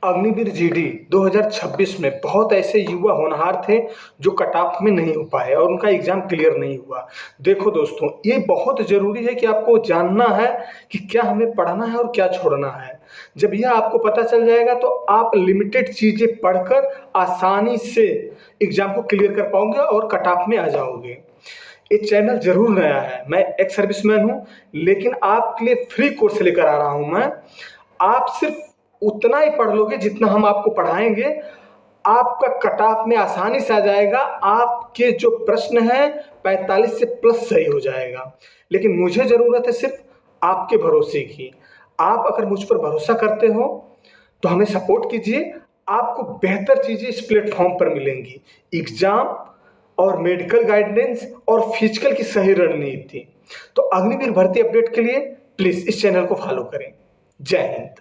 Agniveer GD 2026 में बहुत ऐसे युवा होनहार थे जो कट ऑफ में नहीं हो पाए और उनका एग्जाम क्लियर नहीं हुआ। देखो दोस्तों, ये बहुत ज़रूरी है कि आपको जानना है कि क्या हमें पढ़ना है और क्या छोड़ना है। जब यह आपको पता चल जाएगा तो आप लिमिटेड चीज़ें पढ़कर आसानी से एग्जाम को क्लियर कर पाओगे और कट ऑफ में आ जाओगे। ये चैनल ज़रूर नया है, मैं एक्स सर्विसमैन हूँ, लेकिन आपके लिए फ्री कोर्स लेकर आ रहा हूँ मैं। आप सिर्फ उतना ही पढ़ लोगे जितना हम आपको पढ़ाएंगे, आपका कट ऑफ में आसानी से आ जाएगा। आपके जो प्रश्न हैं 45 से प्लस सही हो जाएगा। लेकिन मुझे ज़रूरत है सिर्फ आपके भरोसे की। आप अगर मुझ पर भरोसा करते हो तो हमें सपोर्ट कीजिए। आपको बेहतर चीज़ें इस प्लेटफॉर्म पर मिलेंगी, एग्जाम और मेडिकल गाइडेंस और फिजिकल की सही रणनीति। तो अग्निवीर भर्ती अपडेट के लिए प्लीज़ इस चैनल को फॉलो करें। जय हिंद।